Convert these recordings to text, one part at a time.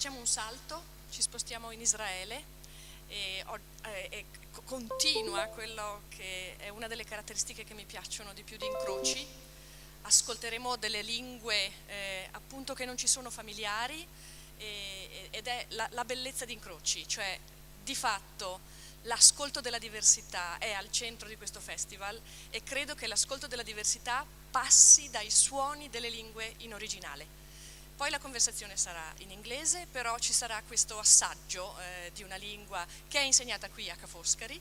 facciamo un salto, ci spostiamo in Israele e continua quello che è una delle caratteristiche che mi piacciono di più di Incroci. Ascolteremo delle lingue appunto che non ci sono familiari ed è la bellezza di Incroci, cioè di fatto l'ascolto della diversità è al centro di questo festival e credo che l'ascolto della diversità passi dai suoni delle lingue in originale. Poi la conversazione sarà in inglese, però ci sarà questo assaggio di una lingua che è insegnata qui a Ca' Foscari,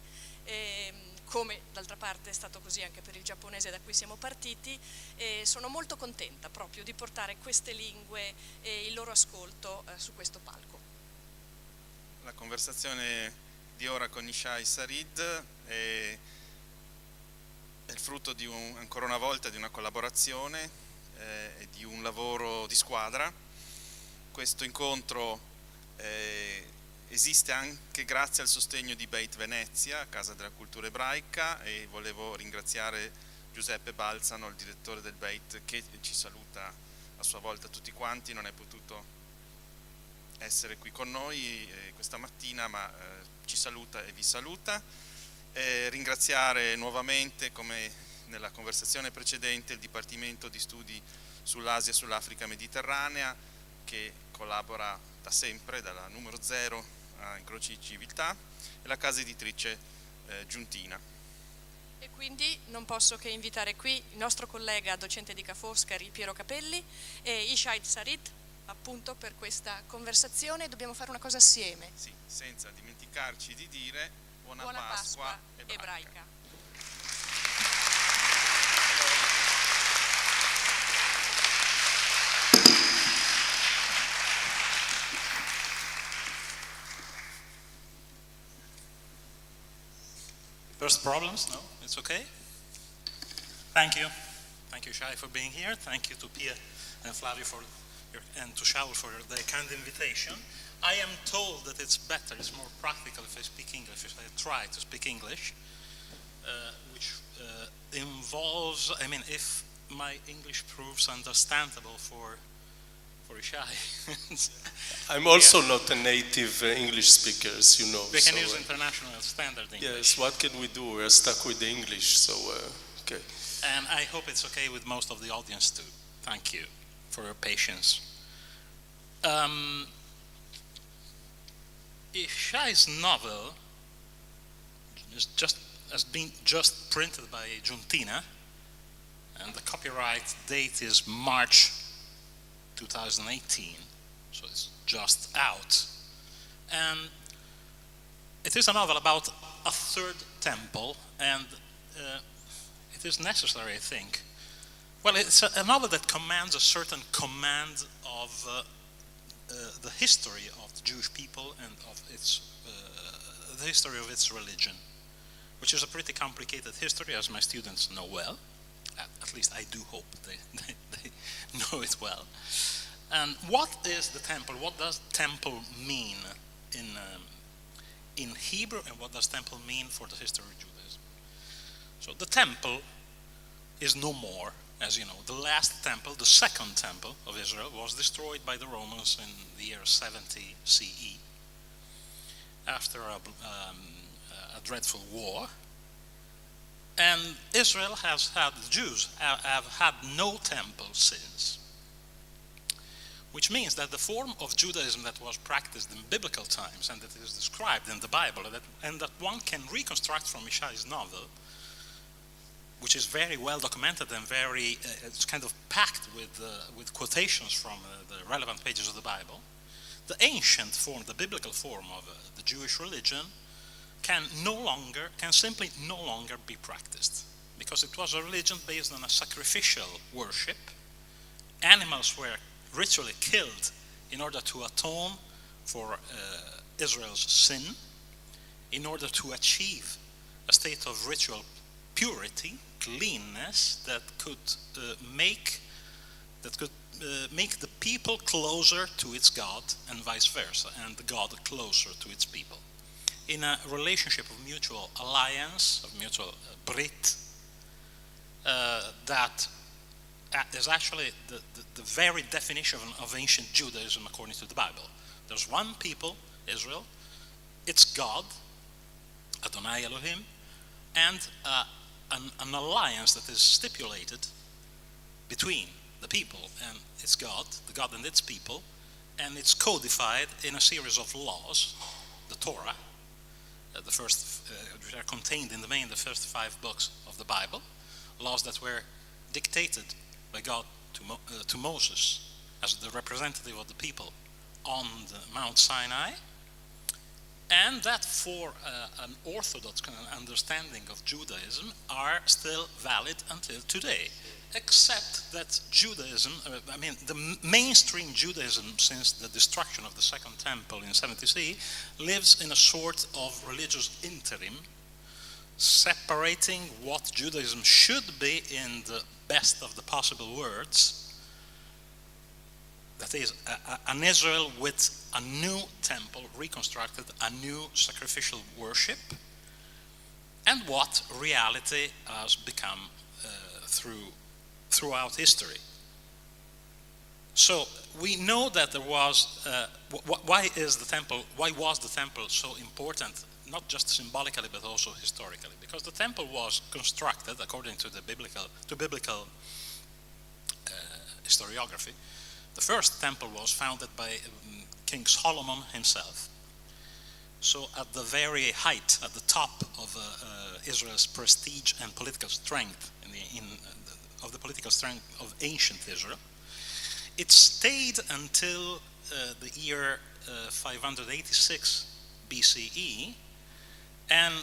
come d'altra parte è stato così anche per il giapponese da cui siamo partiti, e sono molto contenta proprio di portare queste lingue e il loro ascolto su questo palco. La conversazione di ora con Yishai Sarid è il frutto di ancora una volta di una collaborazione e di un lavoro di squadra. Questo incontro esiste anche grazie al sostegno di Beit Venezia, Casa della Cultura Ebraica, e volevo ringraziare Giuseppe Balzano, il direttore del Beit, che ci saluta a sua volta tutti quanti. Non è potuto essere qui con noi questa mattina, ma ci saluta e vi saluta. Ringraziare nuovamente, come nella conversazione precedente, il Dipartimento di Studi sull'Asia e sull'Africa Mediterranea, che collabora da sempre, dalla numero 0 a Incroci di Civiltà, e la casa editrice Giuntina. E quindi non posso che invitare qui il nostro collega docente di Ca' Foscari, Piero Capelli, e Yishai Sarid, appunto per questa conversazione. Dobbiamo fare una cosa assieme. Sì, senza dimenticarci di dire Buona Pasqua ebraica. ebraica. First problems? No? It's okay? Thank you. Thank you, Shai, for being here. Thank you to Pia and Flavio and to Shaul for their kind invitation. I am told that it's better, it's more practical if I speak English, if I try to speak English, which involves, if my English proves understandable for Shai. I'm also not a native English speaker, as you know. We can use international standard English. Yes, what can we do? We're stuck with the English, so okay. And I hope it's okay with most of the audience too. Thank you for your patience. Shai's novel has been just printed by Giuntina, and the copyright date is March 2018, so it's just out. And it is a novel about a third temple, and it is necessary, I think. Well, it's a novel that commands a certain command of the history of the Jewish people and of the history of its religion, which is a pretty complicated history, as my students know well. At least I do hope they know it well. And what is the temple? What does temple mean in Hebrew, and what does temple mean for the history of Judaism? So the temple is no more, as you know. The last temple, the second temple of Israel, was destroyed by the Romans in the year 70 CE after a dreadful war. And Israel the Jews have had no temple since. Which means that the form of Judaism that was practiced in biblical times and that is described in the Bible and that one can reconstruct from Yishai's novel, which is very well documented and very, it's kind of packed with quotations from the relevant pages of the Bible, the ancient form, the biblical form of the Jewish religion can simply no longer be practiced, because it was a religion based on a sacrificial worship. Animals were ritually killed in order to atone for Israel's sin, in order to achieve a state of ritual purity, cleanness that could make the people closer to its God and vice versa, and the God closer to its people, in a relationship of mutual alliance, of mutual brit, that is actually the very definition of ancient Judaism according to the Bible. There's one people, Israel, it's God, Adonai Elohim, and an alliance that is stipulated between the people and its God, the God and its people, and it's codified in a series of laws, the Torah, the first, which are contained in the first 5 books of the Bible, laws that were dictated by God to Moses as the representative of the people on the Mount Sinai, and that for an orthodox understanding of Judaism are still valid until today, except that Judaism, the mainstream Judaism since the destruction of the Second Temple in 70 CE lives in a sort of religious interim, separating what Judaism should be in the best of the possible words, that is, an Israel with a new temple reconstructed, a new sacrificial worship, and what reality has become throughout history. So we know that there was, why was the temple so important, not just symbolically but also historically? Because the temple was constructed according to biblical historiography. The first temple was founded by King Solomon himself. So at the very height, at the top of Israel's prestige and political strength, of the political strength of ancient Israel, it stayed until the year 586 BCE, and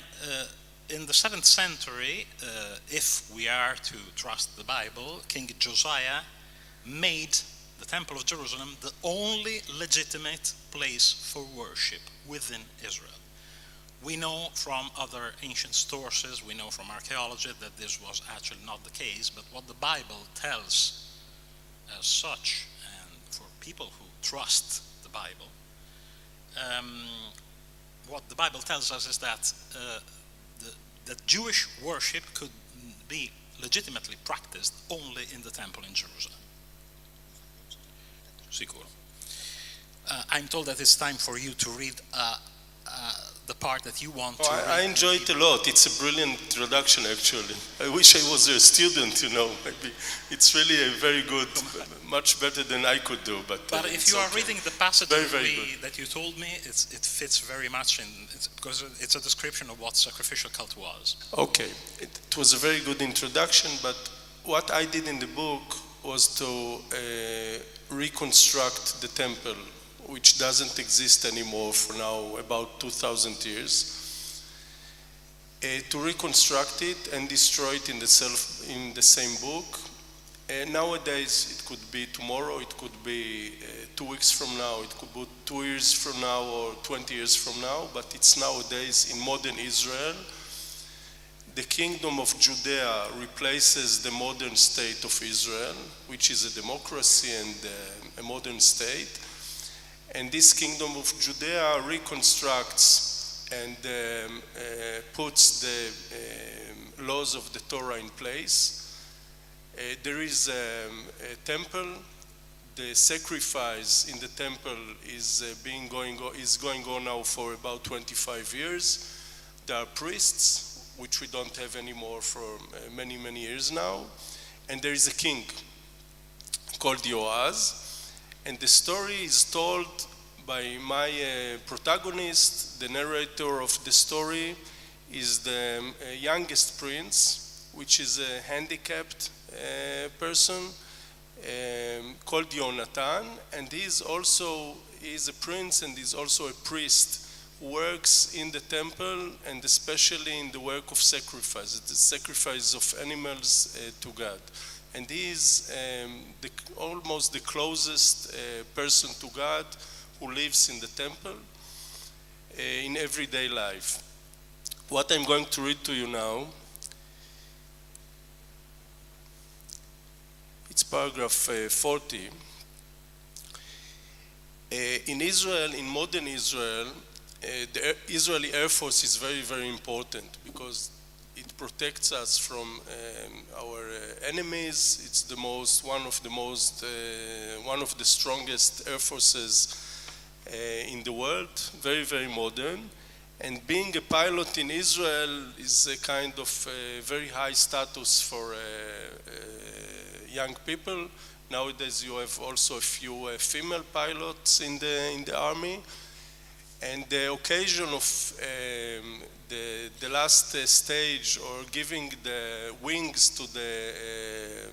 in the 7th century, if we are to trust the Bible, King Josiah made the Temple of Jerusalem the only legitimate place for worship within Israel. We know from other ancient sources, we know from archaeology that this was actually not the case, but what the Bible tells as such, and for people who trust the Bible, what the Bible tells us is that that Jewish worship could be legitimately practiced only in the temple in Jerusalem. Sicuro. I'm told that it's time for you to read the part that you want to read. I enjoy it a lot. It's a brilliant introduction, actually. I wish I was a student, Maybe it's really a very good, much better than I could do. But if you are reading the passage very that you told me, it fits very much because it's a description of what sacrificial cult was. Okay. It was a very good introduction, but what I did in the book was to reconstruct the temple, which doesn't exist anymore for now about 2,000 years, to reconstruct it and destroy it in the same book. Nowadays, it could be tomorrow, it could be 2 weeks from now, it could be 2 years from now or 20 years from now, but it's nowadays in modern Israel. The kingdom of Judea replaces the modern state of Israel, which is a democracy and a modern state. And this kingdom of Judea reconstructs and puts the laws of the Torah in place. There is a temple. The sacrifice in the temple is going on now for about 25 years. There are priests, which we don't have anymore for many, many years now. And there is a king called Yoaz. And the story is told by my protagonist. The narrator of the story is the youngest prince, which is a handicapped person called Yonatan. And he is a prince and he's also a priest, works in the temple and especially in the work of sacrifice, the sacrifice of animals to God. And he is almost the closest person to God who lives in the temple in everyday life. What I'm going to read to you now, it's paragraph 40. In Israel, in modern Israel, the Israeli Air Force is very, very important because it protects us from our enemies. It's one of the strongest air forces in the world, very, very modern. And being a pilot in Israel is a kind of very high status for young people. Nowadays you have also a few female pilots in the army. And the occasion of the last stage, or giving the wings to the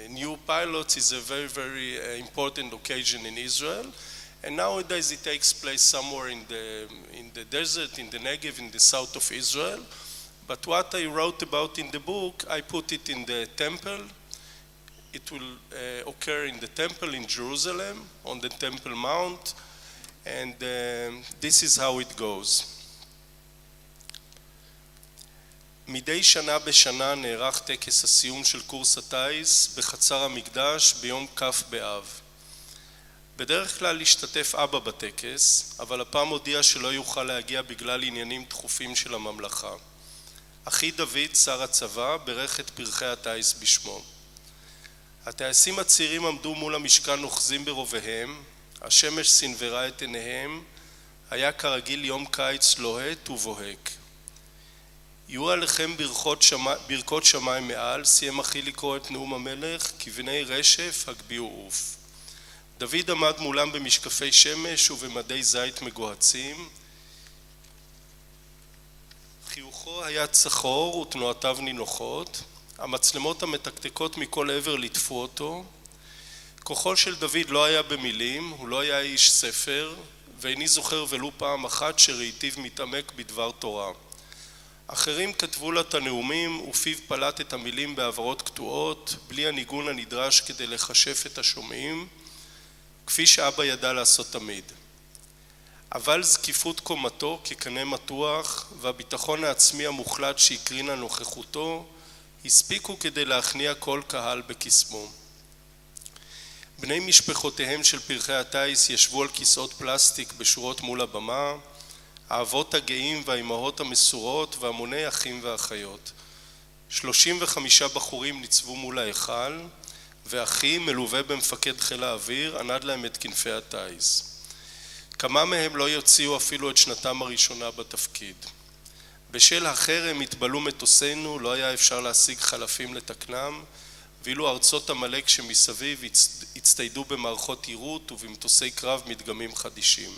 new pilots, is a very, very important occasion in Israel. And nowadays it takes place somewhere in the desert, in the Negev, in the south of Israel. But what I wrote about in the book, I put it in the temple. It will occur in the temple in Jerusalem, on the Temple Mount. And this is how it goes. מדי שנה בשנה נערך טקס הסיום של קורס הטייס בחצר המקדש ביום כ' באב. בדרך כלל השתתף אבא בטקס, אבל הפעם הודיע שלא יוכל להגיע בגלל עניינים דחופים של הממלכה. אחי דוד, שר הצבא, ברך את פרחי הטייס בשמו. הטייסים הצעירים עמדו מול המשכן אוחזים ברוביהם, השמש סנוורה את עיניהם, היה כרגיל יום קיץ לוהט ובוהק. יהיו עליכם ברכות שמיים מעל, סיים אחי לקרוא את נאום המלך, כבני רשף הגביעו עוף. דוד עמד מולם במשקפי שמש ובמדי זית מגוהצים. חיוכו היה צחור ותנועותיו נינוחות, המצלמות המתקתקות מכל עבר ליטפו אותו. כוחו של דוד לא היה במילים, הוא לא היה איש ספר, ואיני זוכר ולו פעם אחת שראיתיו מתעמק בדבר תורה. אחרים כתבו לה את הנאומים ופיו פלט את המילים בעברות קטועות, בלי הניגון הנדרש כדי לחשף את השומעים, כפי שאבא ידע לעשות תמיד. אבל זקיפות קומתו כקנה מתוח והביטחון העצמי המוחלט שהקרינה נוכחותו, הספיקו כדי להכניע כל קהל בקסמו. בני משפחותיהם של פרחי הטייס ישבו על כיסאות פלסטיק בשורות מול הבמה, האבות הגאים והאימהות המסורות והמוני אחים ואחיות. 35 בחורים ניצבו מול ההיכל, ואחי מלווה במפקד חיל האוויר ענד להם את כנפי הטייס. כמה מהם לא יוציאו אפילו את שנתם הראשונה בתפקיד. בשל החרם התבלו מטוסינו, לא היה אפשר להשיג חלפים לתקנם, ואילו ארצות המלך שמסביב הצטיידו במערכות עירות ובמטוסי קרב מדגמים חדישים.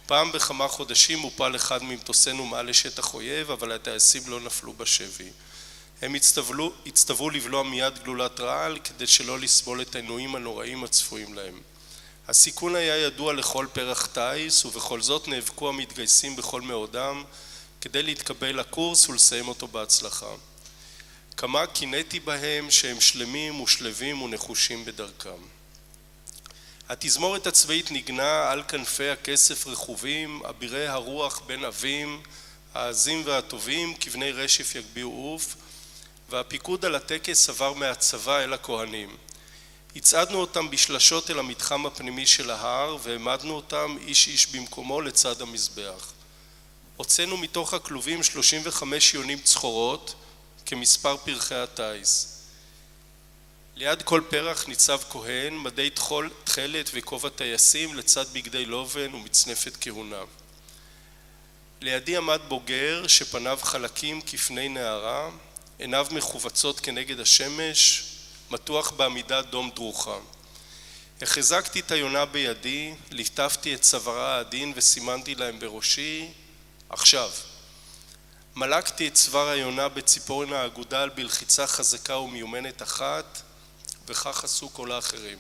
פעם בכמה חודשים הופל אחד ממטוסינו מעל לשטח אויב, אבל הטייסים לא נפלו בשבי. הם הצטוו לבלוע מיד גלולת רעל כדי שלא לסבול את העינויים הנוראים הצפויים להם. הסיכון היה ידוע לכל פרח טייס, ובכל זאת נאבקו המתגייסים בכל מאודם כדי להתקבל לקורס ולסיים אותו בהצלחה. כמה קינאתי בהם שהם שלמים ושלבים ונחושים בדרכם. התזמורת הצבאית נגנה על כנפי הכסף רכובים, אבירי הרוח בין אבים, העזים והטובים, כבני רשף יגביעו עוף, והפיקוד על הטקס עבר מהצבא אל הכהנים. הצעדנו אותם בשלשות אל המתחם הפנימי של ההר, והעמדנו אותם איש איש במקומו לצד המזבח. הוצאנו מתוך הכלובים 35 יונים צחורות, כמספר פרחי הטייס. ליד כל פרח ניצב כהן, מדי תכלת וכובע טייסים לצד בגדי לובן ומצנפת כהונה. לידי עמד בוגר שפניו חלקים כפני נערה, עיניו מחובצות כנגד השמש, מתוח בעמידה דום דרוכה. החזקתי את היונה בידי, ליטפתי את צווארה העדין וסימנתי להם בראשי, עכשיו. מלקתי את צוואר היונה בציפורן האגודל בלחיצה חזקה ומיומנת אחת, וכך עשו כל האחרים.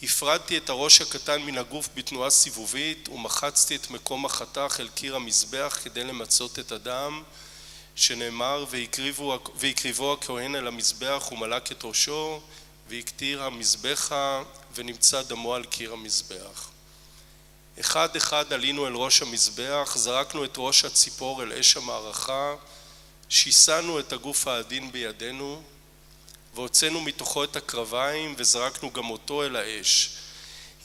הפרדתי את הראש הקטן מן הגוף בתנועה סיבובית ומחצתי את מקום החתך אל קיר המזבח כדי למצות את הדם שנאמר והקריבו הכהן אל המזבח ומלק את ראשו והקטיר המזבחה ונמצא דמו על קיר המזבח. אחד אחד עלינו אל ראש המזבח, זרקנו את ראש הציפור אל אש המערכה, שיסנו את הגוף העדין בידינו והוצאנו מתוכו את הקרביים וזרקנו גם אותו אל האש.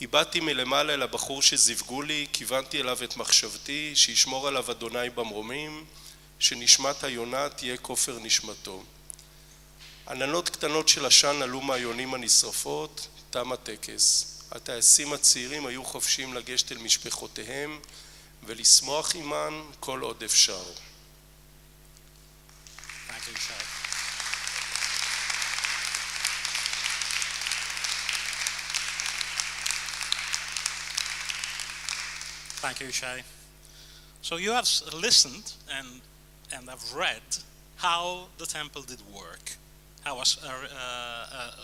הבאתי מלמעלה אל הבחור שזיווגו לי, כיוונתי אליו את מחשבתי, שישמור עליו אדוני במרומים, שנשמת היונה תהיה כופר נשמתו. עננות קטנות של עשן עלו מהיונים הנשרפות, תם הטקס. הטייסים הצעירים היו חופשיים לגשת אל משפחותיהם ולשמוח עימן כל עוד אפשר. Thank you, Shai. Thank you, Shai. So you have listened and have read how the temple did work, how a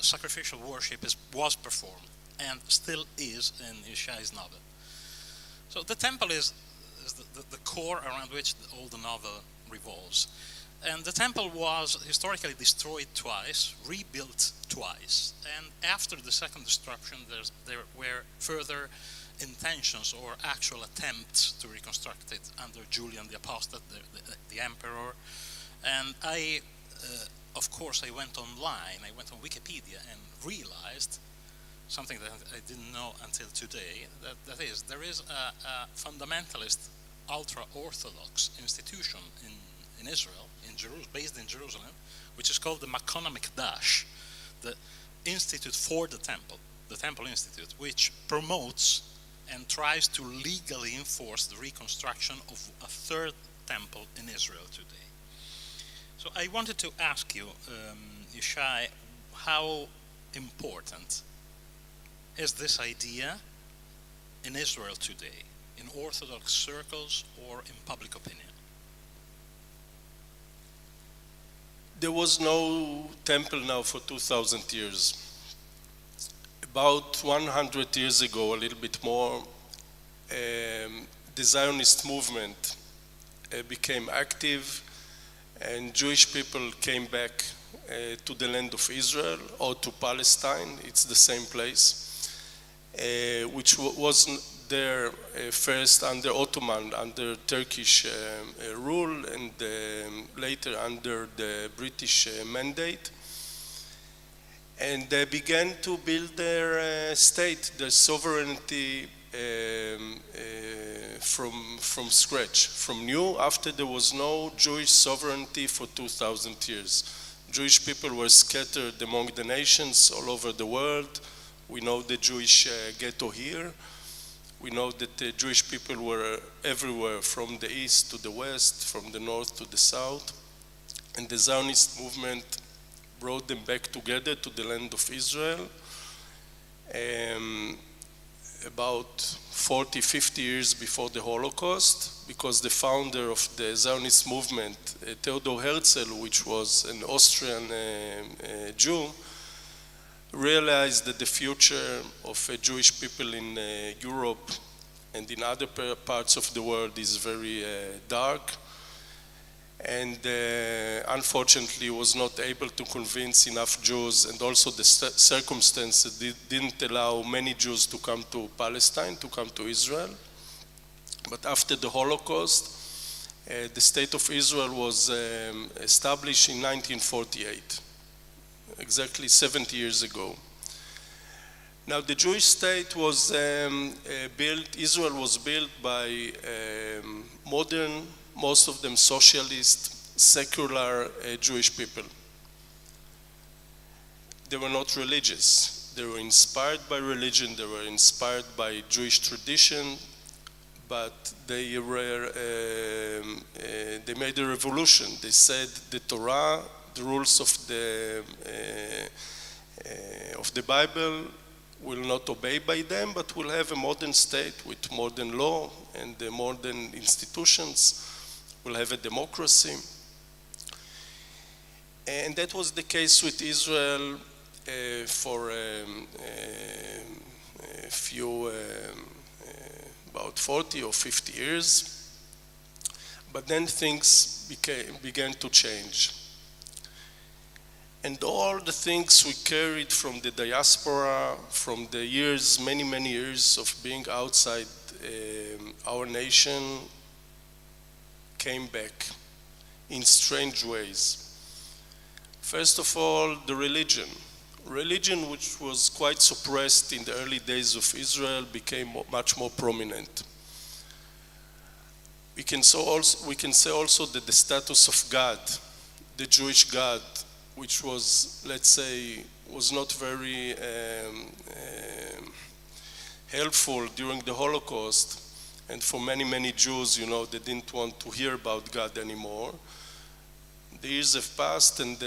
sacrificial worship was performed and still is in Shai's novel. So the temple is the core around which all the novel revolves. And the temple was historically destroyed twice, rebuilt twice. And after the second destruction, there were further intentions or actual attempts to reconstruct it under Julian the Apostate, the emperor. And of course, I went online, I went on Wikipedia and realized something that I didn't know until today, that is, there is a fundamentalist, ultra-Orthodox institution in Israel, based in Jerusalem, which is called the Makon HaMikdash, the Institute for the Temple Institute, which promotes and tries to legally enforce the reconstruction of a third temple in Israel today. So I wanted to ask you, Yishai, how important is this idea in Israel today, in Orthodox circles or in public opinion? There was no temple now for 2,000 years. About 100 years ago, a little bit more, the Zionist movement became active, and Jewish people came back to the land of Israel or to Palestine. It's the same place, which was there first under Ottoman, under Turkish rule, and later under the British mandate. And they began to build their state, their sovereignty from scratch, from new, after there was no Jewish sovereignty for 2,000 years. Jewish people were scattered among the nations all over the world. We know the Jewish ghetto here. We know that the Jewish people were everywhere, from the east to the west, from the north to the south. And the Zionist movement brought them back together to the land of Israel. About 40, 50 years before the Holocaust, because the founder of the Zionist movement, Theodor Herzl, which was an Austrian Jew, realized that the future of Jewish people in Europe and in other parts of the world is very dark, and unfortunately was not able to convince enough Jews, and also the circumstances didn't allow many Jews to come to Palestine, to come to Israel. But after the Holocaust, the state of Israel was established in 1948, exactly 70 years ago. Now the Jewish state was Israel was built by modern, most of them socialist, secular Jewish people. They were not religious. They were inspired by religion, they were inspired by Jewish tradition, but they made a revolution. They said the Torah, the rules of the Bible, will not obey by them, but will have a modern state with modern law and modern institutions. Will have a democracy. And that was the case with Israel for a few, about 40 or 50 years. But then things began to change. And all the things we carried from the diaspora, from the years, many, many years of being outside our nation, came back in strange ways. First of all, the religion. Religion, which was quite suppressed in the early days of Israel, became much more prominent. we can say also that the status of God, the Jewish God, which was, let's say, was not very helpful during the Holocaust, and for many, many Jews, they didn't want to hear about God anymore. The years have passed, and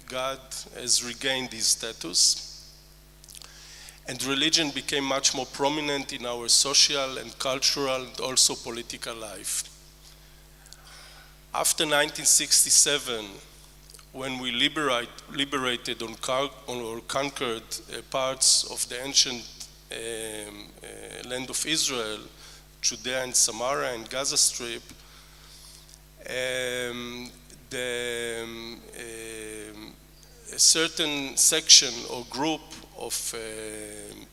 God has regained his status. And religion became much more prominent in our social and cultural and also political life. After 1967, when we liberated or conquered parts of the ancient land of Israel, Judea and Samaria and Gaza Strip, a certain section or group of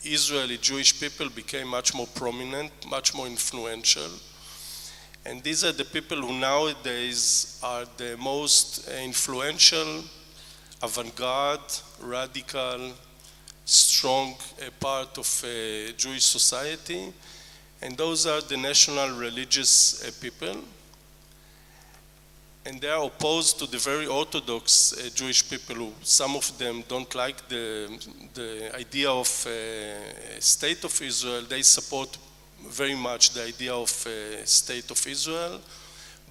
Israeli Jewish people became much more prominent, much more influential. And these are the people who nowadays are the most influential, avant-garde, radical, strong part of Jewish society. And those are the national religious people. And they are opposed to the very orthodox Jewish people who, some of them don't like the idea of state of Israel. They support very much the idea of state of Israel,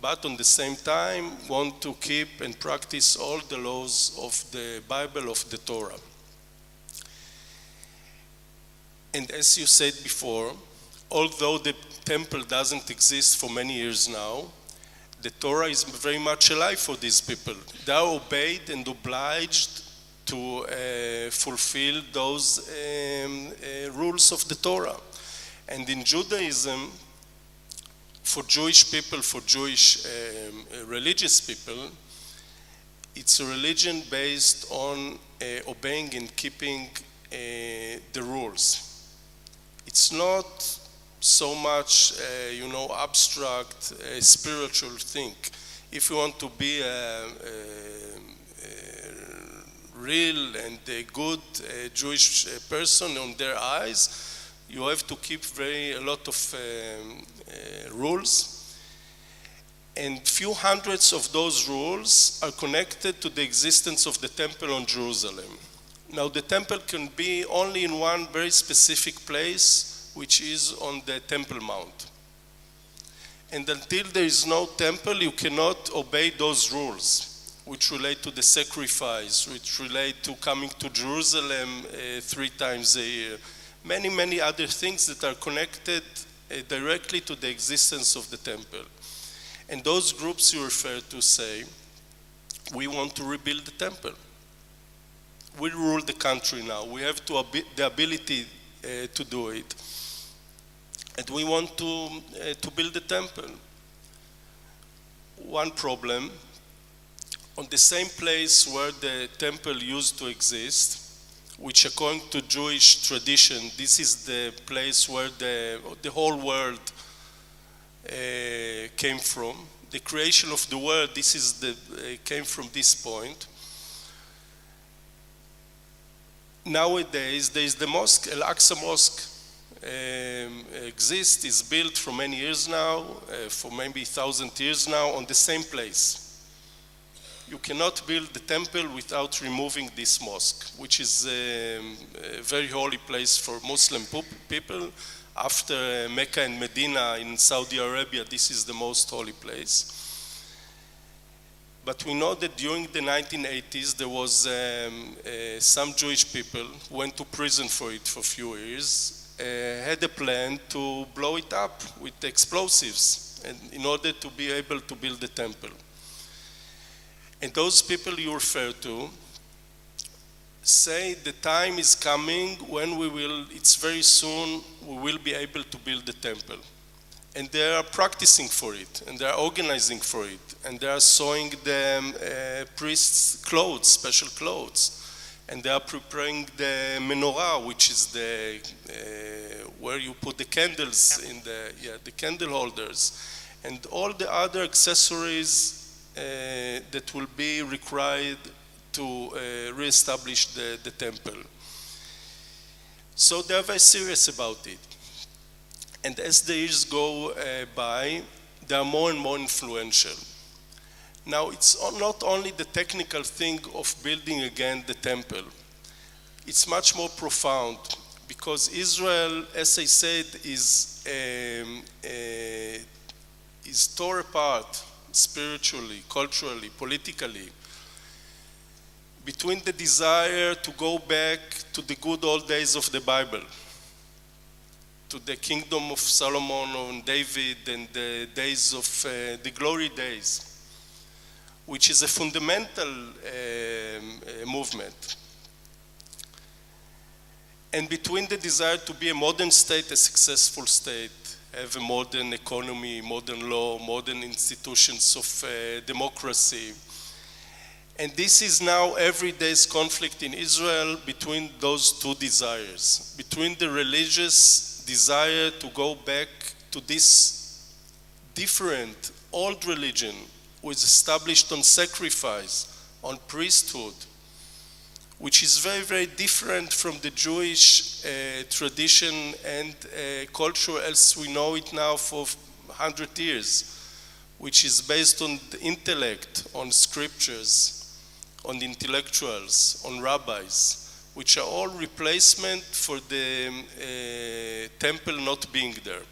but on the same time want to keep and practice all the laws of the Bible, of the Torah. And as you said before, although the temple doesn't exist for many years now, the Torah is very much alive for these people. They are obeyed and obliged to fulfill those rules of the Torah. And in Judaism, for Jewish people, for Jewish religious people, it's a religion based on obeying and keeping the rules. It's not so much, abstract, spiritual thing. If you want to be a real and a good Jewish person on their eyes, you have to keep a lot of rules. And few hundreds of those rules are connected to the existence of the temple on Jerusalem. Now, the temple can be only in one very specific place, which is on the Temple Mount. And until there is no temple, you cannot obey those rules, which relate to the sacrifice, which relate to coming to Jerusalem 3 times a year. Many, many other things that are connected directly to the existence of the temple. And those groups you refer to say, we want to rebuild the temple. We rule the country now. We have the ability to do it. And we want to build a temple. One problem, on the same place where the temple used to exist, which according to Jewish tradition, this is the place where the whole world came from. The creation of the world, came from this point. Nowadays, there is the mosque, Al-Aqsa Mosque, exists, is built for many years now, for maybe 1,000 years now, on the same place. You cannot build the temple without removing this mosque, which is a very holy place for Muslim people. After Mecca and Medina in Saudi Arabia, this is the most holy place. But we know that during the 1980s, there was some Jewish people who went to prison for it for a few years, had a plan to blow it up with explosives in order to be able to build the temple. And those people you refer to say the time is coming when it's very soon, we will be able to build the temple. And they are practicing for it, and they are organizing for it, and they are sewing the priests' clothes, special clothes. And they are preparing the menorah, which is where you put the candles in the candle holders, and all the other accessories that will be required to reestablish the temple. So they are very serious about it. And as the years go by, they are more and more influential. Now, it's not only the technical thing of building again the temple. It's much more profound, because Israel, as I said, is torn apart spiritually, culturally, politically, between the desire to go back to the good old days of the Bible, to the kingdom of Solomon and David and the days of the glory days, which is a fundamental movement, and between the desire to be a modern state, a successful state, have a modern economy, modern law, modern institutions of democracy. And this is now every day's conflict in Israel between those two desires, between the religious desire to go back to this different old religion, which is established on sacrifice, on priesthood, which is very, very different from the Jewish tradition and culture as we know it now for 100 years, which is based on the intellect, on scriptures, on the intellectuals, on rabbis, which are all replacement for the temple not being there.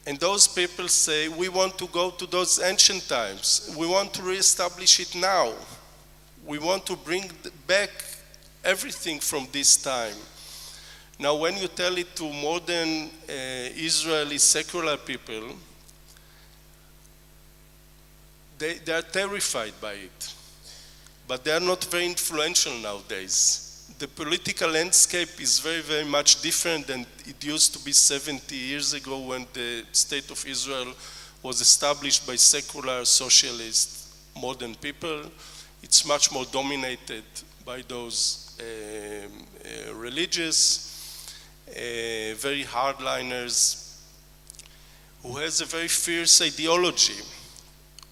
And those people say, we want to go to those ancient times. We want to reestablish it now. We want to bring back everything from this time. Now, when you tell it to modern Israeli secular people, they are terrified by it. But they are not very influential nowadays. The political landscape is very, very much different than it used to be 70 years ago when the State of Israel was established by secular, socialist, modern people. It's much more dominated by those religious, very hardliners, who has a very fierce ideology,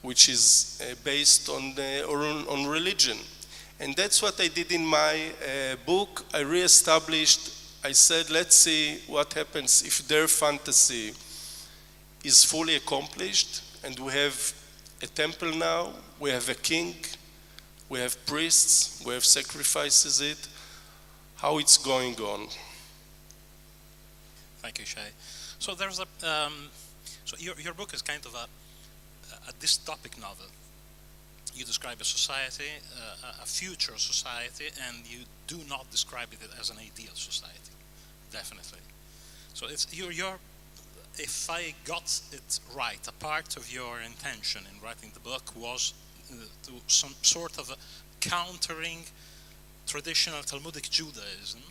which is based on religion. And that's what I did in my book. I reestablished, I said, let's see what happens if their fantasy is fully accomplished, and we have a temple now, we have a king, we have priests, we have sacrifices it, how it's going on. Thank you, Shay. So there's so your book is kind of a dystopic novel. You describe a society, a future society, and you do not describe it as an ideal society, definitely. So it's if I got it right, a part of your intention in writing the book was to some sort of countering traditional Talmudic Judaism,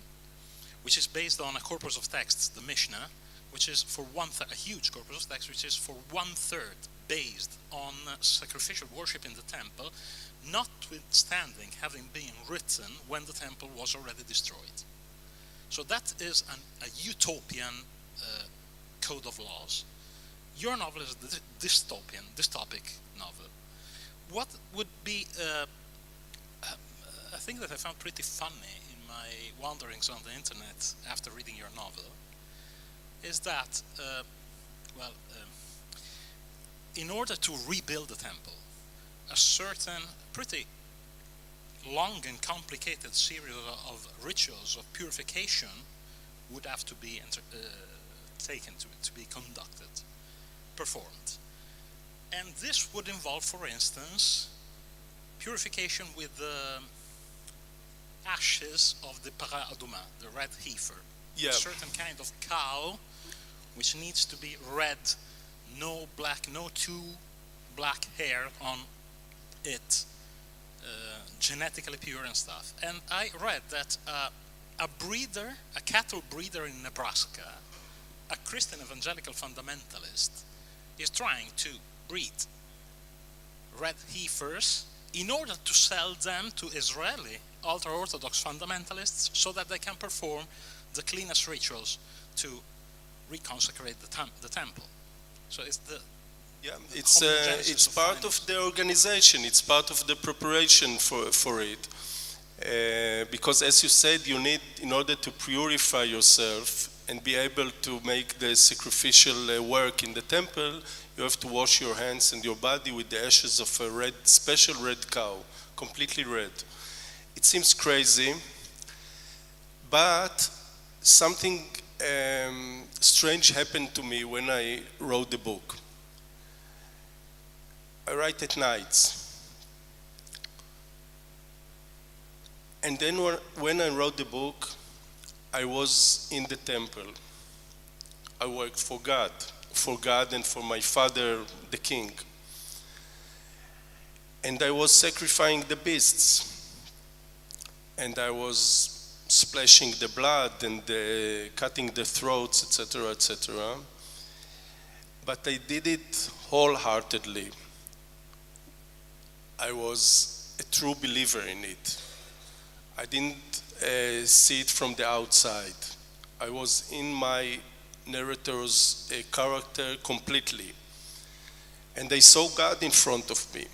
which is based on a corpus of texts, the Mishnah, which is for a huge corpus of texts, which is for 1/3 based on sacrificial worship in the temple, notwithstanding having been written when the temple was already destroyed. So that is a utopian code of laws. Your novel is a dystopic novel. What would be a thing that I found pretty funny in my wanderings on the internet after reading your novel is that, in order to rebuild the temple, a certain pretty long and complicated series of rituals of purification would have to be to be conducted, performed. And this would involve, for instance, purification with the ashes of the para aduma, the red heifer. Yeah. A certain kind of cow which needs to be red, no two black hair on it, genetically pure and stuff. And I read that a cattle breeder in Nebraska, a Christian evangelical fundamentalist, is trying to breed red heifers in order to sell them to Israeli ultra-Orthodox fundamentalists so that they can perform the cleanest rituals to reconsecrate the temple. So it's it's part of the organization. It's part of the preparation for it. Because as you said, you need, in order to purify yourself, and be able to make the sacrificial work in the temple, you have to wash your hands and your body with the ashes of a special red cow, completely red. It seems crazy, but something strange happened to me when I wrote the book. I write at nights. And then when I wrote the book, I was in the temple. I worked for God and for my father, the king. And I was sacrificing the beasts. And I was splashing the blood and cutting the throats, etc., etc. But I did it wholeheartedly. I was a true believer in it. I didn't see it from the outside. I was in my narrator's character completely. And I saw God in front of me.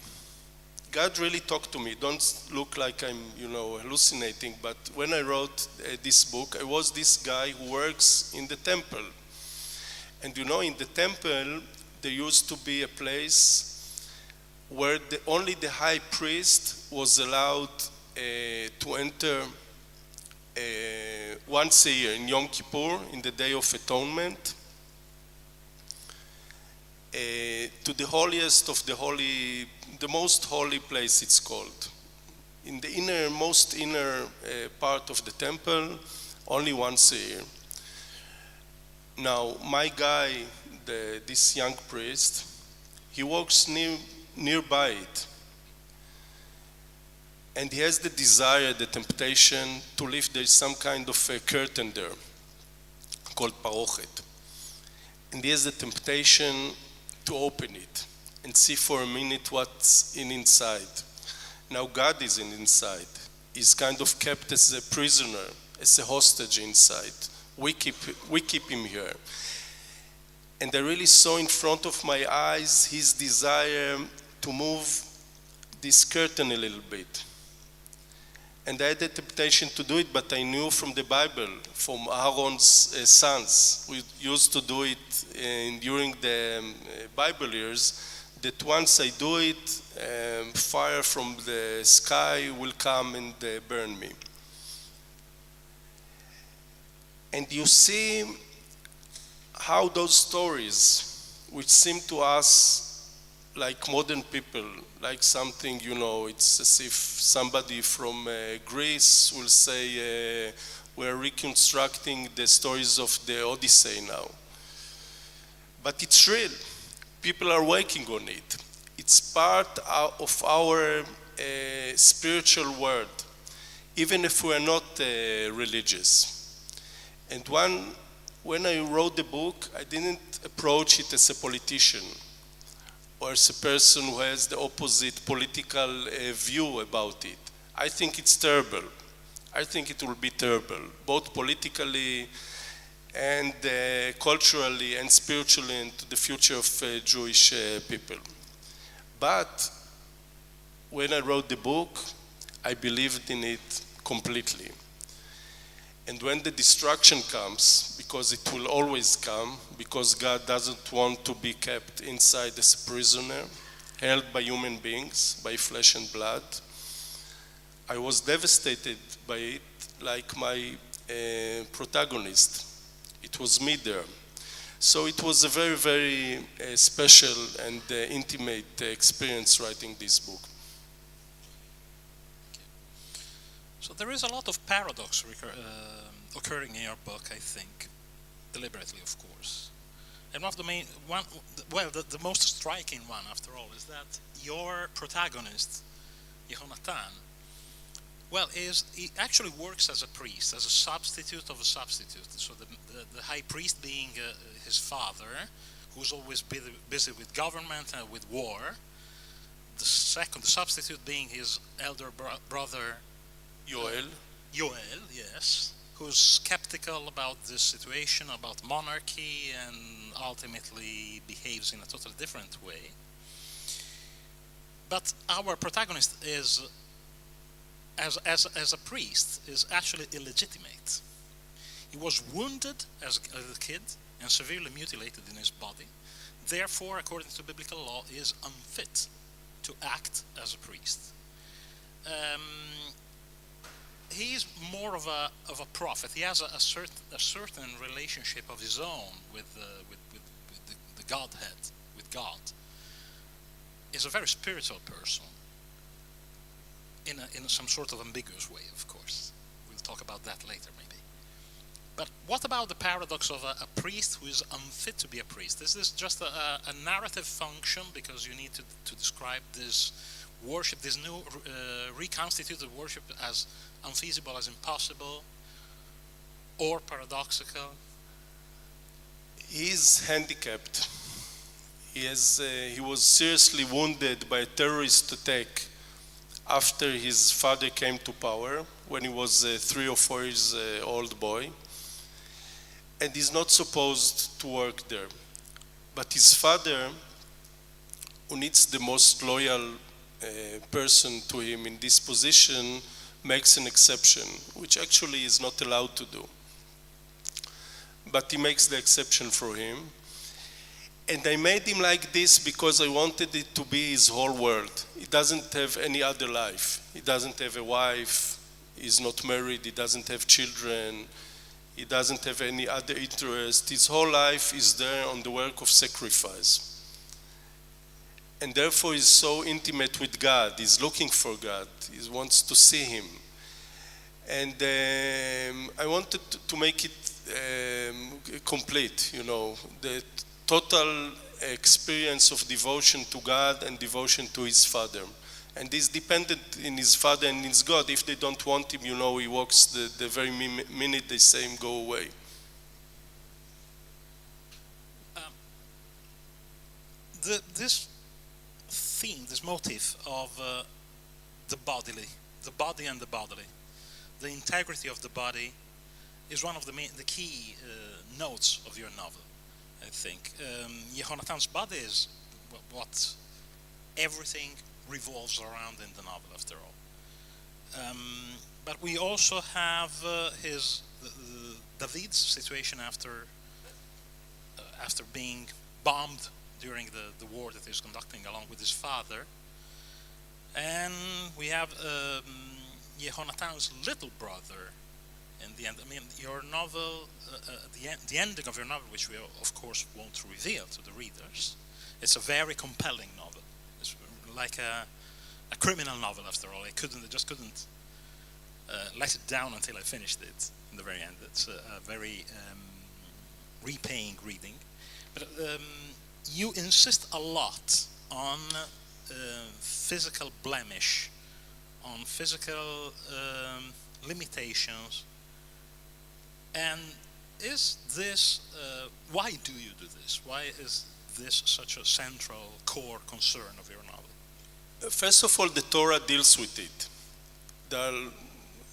God really talked to me. Don't look like I'm, hallucinating, but when I wrote this book, I was this guy who works in the temple. And in the temple, there used to be a place where only the high priest was allowed to enter once a year in Yom Kippur, in the Day of Atonement, to the holiest of the holy, the most holy place it's called. In the most inner part of the temple, only once a year. Now, my guy, this young priest, he walks nearby it. And he has the desire, the temptation to lift. There is some kind of a curtain there called parochet. And he has the temptation to open it and see for a minute what's inside. Now God is inside. He's kind of kept as a prisoner, as a hostage inside. We keep him here. And I really saw in front of my eyes his desire to move this curtain a little bit. And I had the temptation to do it, but I knew from the Bible, from Aaron's sons, we used to do it during the Bible years, that once I do it, fire from the sky will come and burn me. And you see how those stories, which seem to us like modern people, like something, it's as if somebody from Greece will say, we're reconstructing the stories of the Odyssey now. But it's real. People are working on it. It's part of our spiritual world, even if we're not religious. And when I wrote the book, I didn't approach it as a politician or as a person who has the opposite political view about it. I think it's terrible. I think it will be terrible, both politically and culturally and spiritually, and to the future of Jewish people. But when I wrote the book, I believed in it completely. And when the destruction comes, because it will always come, because God doesn't want to be kept inside as a prisoner, held by human beings, by flesh and blood, I was devastated by it, like my protagonist. It was me there. So it was a very, very special and intimate experience writing this book. So there is a lot of paradox occurring in your book, I think, deliberately, of course. And one of the main, the most striking one, after all, is that your protagonist, Yehonatan, he actually works as a priest, as a substitute of a substitute. So the high priest being his father, who's always busy with government and with war. The substitute being his elder brother, Yoel, yes, who's skeptical about this situation, about monarchy, and ultimately behaves in a totally different way. But our protagonist is, as a priest, is actually illegitimate. He was wounded as a kid and severely mutilated in his body. Therefore, according to biblical law, is unfit to act as a priest. He is more of a prophet. He has a certain relationship of his own with the Godhead, with God. He's a very spiritual person, in some sort of ambiguous way, of course. We'll talk about that later, maybe. But what about the paradox of a priest who is unfit to be a priest? Is this just a narrative function because you need to describe this worship, this new reconstituted worship, as unfeasible, as impossible, or paradoxical? He is handicapped. He was seriously wounded by a terrorist attack after his father came to power, when he was a 3 or 4 years old boy, and he's not supposed to work there. But his father, who needs the most loyal person to him in this position, makes an exception, which actually is not allowed to do. But he makes the exception for him. And I made him like this because I wanted it to be his whole world. He doesn't have any other life. He doesn't have a wife. He's not married. He doesn't have children. He doesn't have any other interest. His whole life is there on the work of sacrifice. And therefore he's so intimate with God. He's looking for God. He wants to see him. And I wanted to make it complete, you know, the total experience of devotion to God and devotion to his father. And this depended in his father and his God. If they don't want him, you know, he walks the very minute they say him, go away. This theme, this motif of the body and the bodily, the integrity of the body, is one of the key notes of your novel, I think. Yehonathan's body is what everything revolves around in the novel, after all. But we also have David's situation after being bombed during the war that he's conducting along with his father. And we have Yehonathan's little brother in the end. I mean, your novel, the ending of your novel, which we of course won't reveal to the readers, it's a very compelling novel. It's like a criminal novel, after all. I just couldn't let it down until I finished it in the very end. It's a very repaying reading. But you insist a lot on physical blemish, on physical limitations. And is this, why do you do this? Why is this such a central core concern of your novel? First of all, the Torah deals with it. There are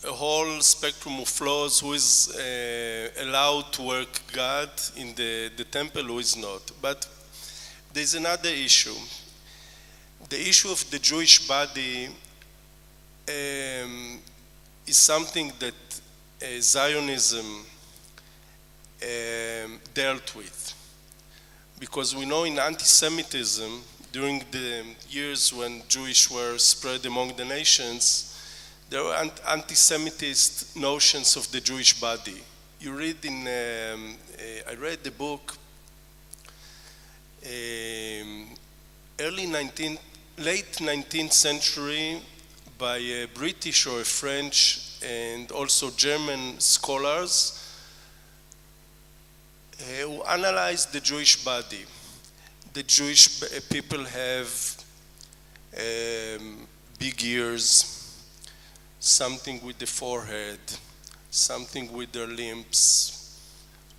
a whole spectrum of laws, who is allowed to work God in the temple, who is not. But there's another issue. The issue of the Jewish body is something that Zionism dealt with. Because we know in anti-Semitism, during the years when Jewish were spread among the nations, there were anti-Semitist notions of the Jewish body. You read I read the book, late 19th century by a British or a French and also German scholars who analyzed the Jewish body. The Jewish people have big ears, something with the forehead, something with their limbs,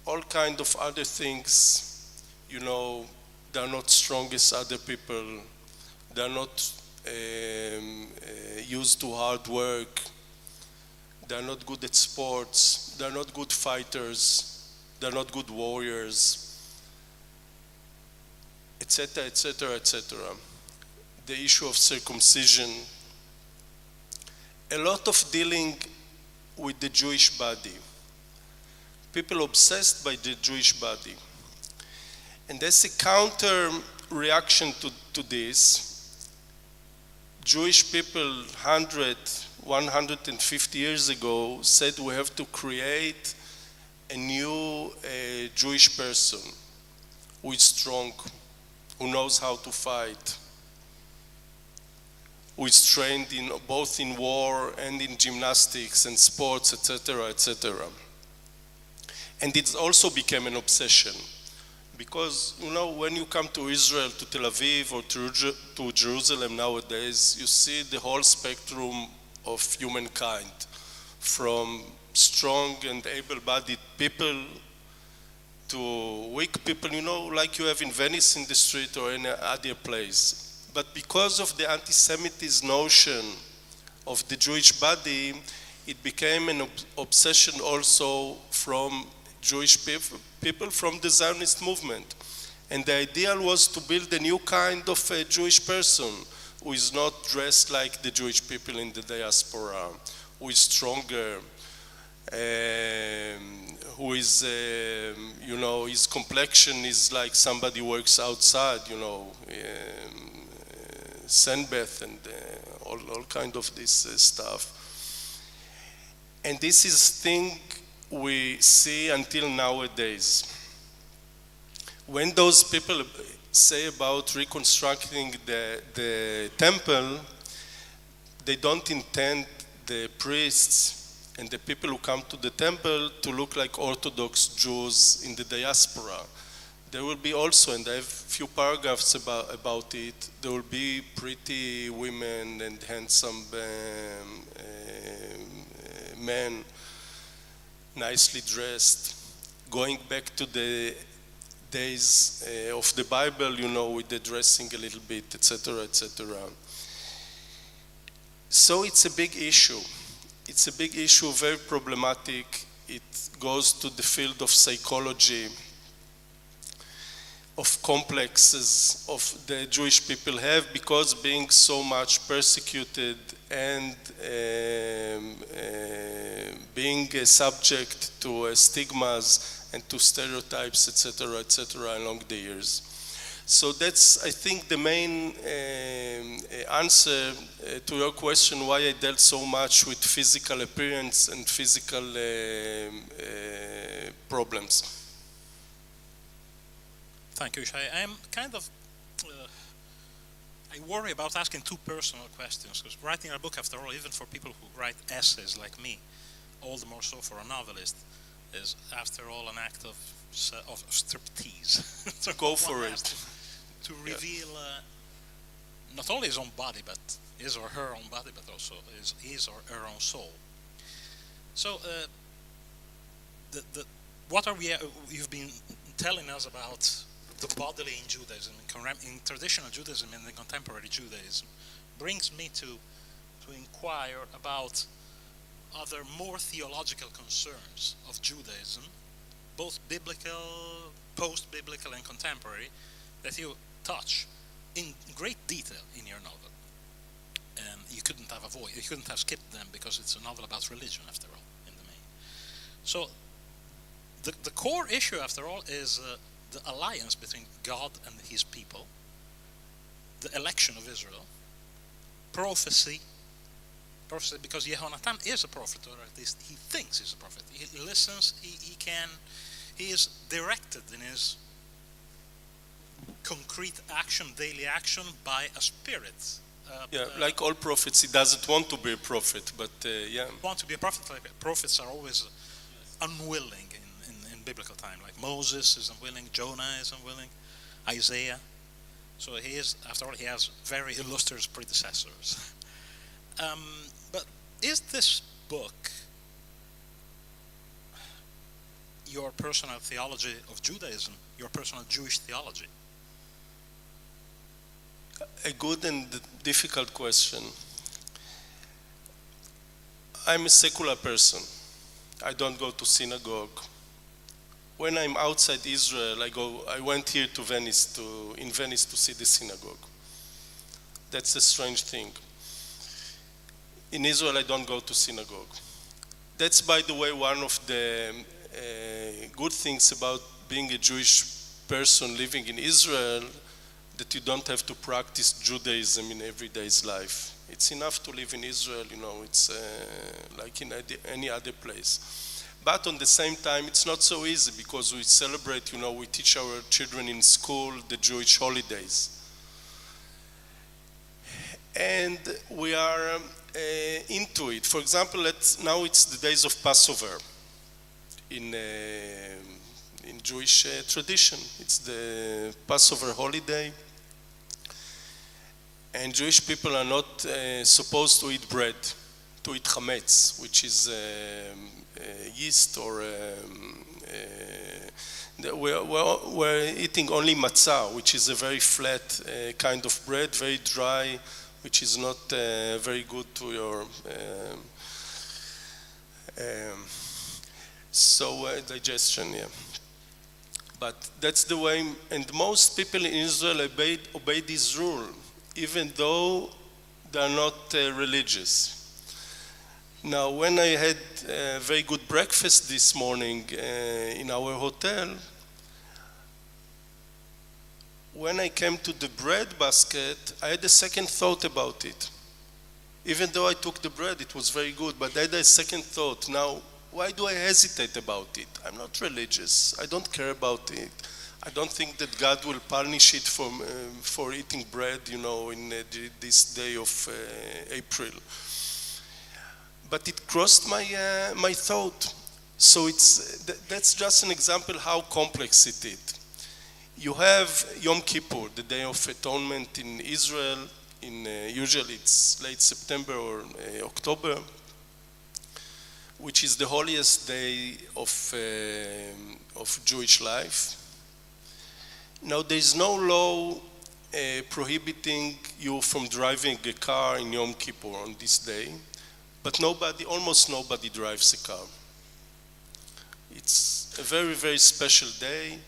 all kind of other things. You know, they're not strong as other people. They're not used to hard work. They're not good at sports. They're not good fighters. They're not good warriors, etc., etc., etc. The issue of circumcision. A lot of dealing with the Jewish body. people obsessed by the Jewish body. And as a counter reaction to this, Jewish people 150 years ago said we have to create a new Jewish person who is strong, who knows how to fight, who is trained in both in war and in gymnastics and sports, etc., etc. And it also became an obsession. Because, you know, when you come to Israel, to Tel Aviv, or to Jerusalem nowadays, you see the whole spectrum of humankind, from strong and able-bodied people to weak people, you know, like you have in Venice in the street or any other place. But because of the anti-Semitism notion of the Jewish body, it became an obsession also from Jewish people from the Zionist movement. And the ideal was to build a new kind of a Jewish person who is not dressed like the Jewish people in the diaspora, who is stronger, who is, you know, his complexion is like somebody who works outside, you know, sunbath and all kind of this stuff. And this is thing we see until nowadays. When those people say about reconstructing the temple, they don't intend the priests and the people who come to the temple to look like Orthodox Jews in the diaspora. There will be also, and I have a few paragraphs about it, there will be pretty women and handsome men, nicely dressed, going back to the days of the Bible, you know, with the dressing a little bit, etc., etc. So it's a big issue. It's a big issue, very problematic. It goes to the field of psychology, of complexes of the Jewish people have because being so much persecuted and being subject to stigmas and to stereotypes, etc., along the years. So that's, I think, the main answer to your question, why I dealt so much with physical appearance and physical problems. Thank you, Shai. I'm kind of, I worry about asking too personal questions, because writing a book, after all, even for people who write essays like me, all the more so for a novelist, is, after all, an act of striptease. So go for it. To reveal not only his own body, but his or her own body, but also his or her own soul. So, what are we? You've been telling us about the bodily in Judaism, in traditional Judaism and in contemporary Judaism, brings me to inquire about other more theological concerns of Judaism, both biblical, post-biblical, and contemporary, that you touch in great detail in your novel. And you couldn't have skipped them because it's a novel about religion, after all, in the main. So the core issue, after all, is the alliance between God and his people, the election of Israel, prophecy, because Yehonatan is a prophet, or at least he thinks he's a prophet. He listens, he is directed in his concrete action, daily action, by a spirit. Like all prophets, he doesn't want to be a prophet, but yeah. Want to be a prophet, like prophets are always unwilling in biblical time. Like Moses is unwilling, Jonah is unwilling, Isaiah. So he is, after all, he has very illustrious predecessors. But is this book your personal theology of Judaism, your personal Jewish theology? A good and difficult question. I'm a secular person. I don't go to synagogue. When I'm outside Israel, I went here to Venice, in Venice to see the synagogue. That's a strange thing. In Israel, I don't go to synagogue. That's, by the way, one of the good things about being a Jewish person living in Israel, that you don't have to practice Judaism in everyday's life. It's enough to live in Israel, you know, it's like in any other place. But on the same time, it's not so easy because we celebrate, you know, we teach our children in school the Jewish holidays. And we are into it. For example, now it's the days of Passover in Jewish tradition. It's the Passover holiday. And Jewish people are not supposed to eat bread, to eat chametz, which is yeast or we're eating only matzah, which is a very flat kind of bread, very dry, which is not very good to your digestion. Yeah. But that's the way, and most people in Israel obey this rule, even though they are not religious. Now, when I had a very good breakfast this morning in our hotel, when I came to the bread basket, I had a second thought about it. Even though I took the bread, it was very good, but I had a second thought. Now, why do I hesitate about it? I'm not religious. I don't care about it. I don't think that God will punish it for eating bread, you know, in this day of April. But it crossed my thought. So that's just an example how complex it is. You have Yom Kippur, the Day of Atonement in Israel. Usually it's late September or October, which is the holiest day of Jewish life. Now, there is no law prohibiting you from driving a car in Yom Kippur on this day, but almost nobody drives a car. It's a very, very special day.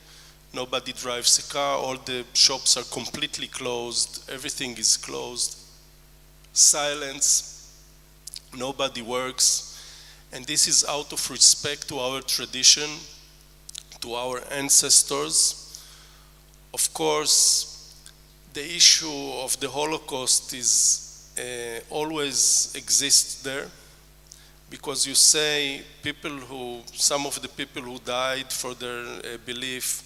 Nobody drives a car. All the shops are completely closed. Everything is closed. Silence. Nobody works. And this is out of respect to our tradition, to our ancestors. Of course, the issue of the Holocaust is always exists there, because you say some of the people who died for their belief,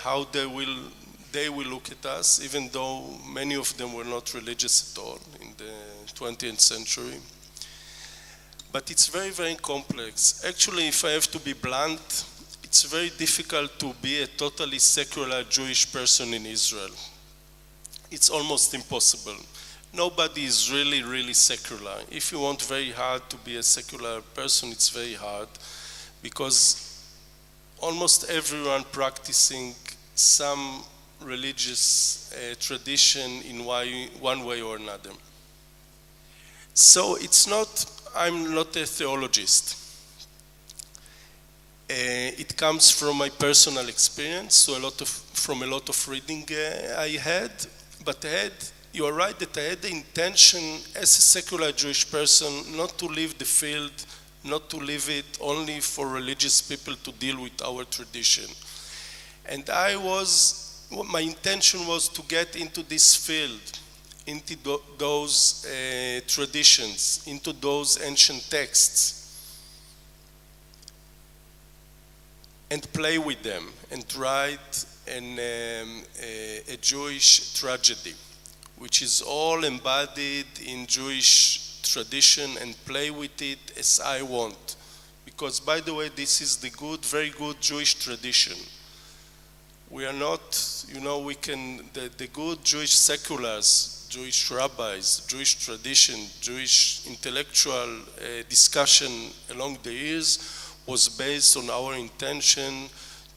how they will look at us, even though many of them were not religious at all in the 20th century. But it's very, very complex. Actually, if I have to be blunt, it's very difficult to be a totally secular Jewish person in Israel. It's almost impossible. Nobody is really, really secular. If you want very hard to be a secular person, it's very hard, because almost everyone practicing some religious tradition in one way or another. So I'm not a theologist. It comes from my personal experience, so from a lot of reading I had, but you are right that I had the intention as a secular Jewish person not to leave the field, not to leave it only for religious people to deal with our tradition. And my intention was to get into this field, into those traditions, into those ancient texts, and play with them, and write a Jewish tragedy, which is all embodied in Jewish tradition, and play with it as I want. Because, by the way, this is the very good Jewish tradition. We are not, the good Jewish seculars, Jewish rabbis, Jewish tradition, Jewish intellectual discussion along the years was based on our intention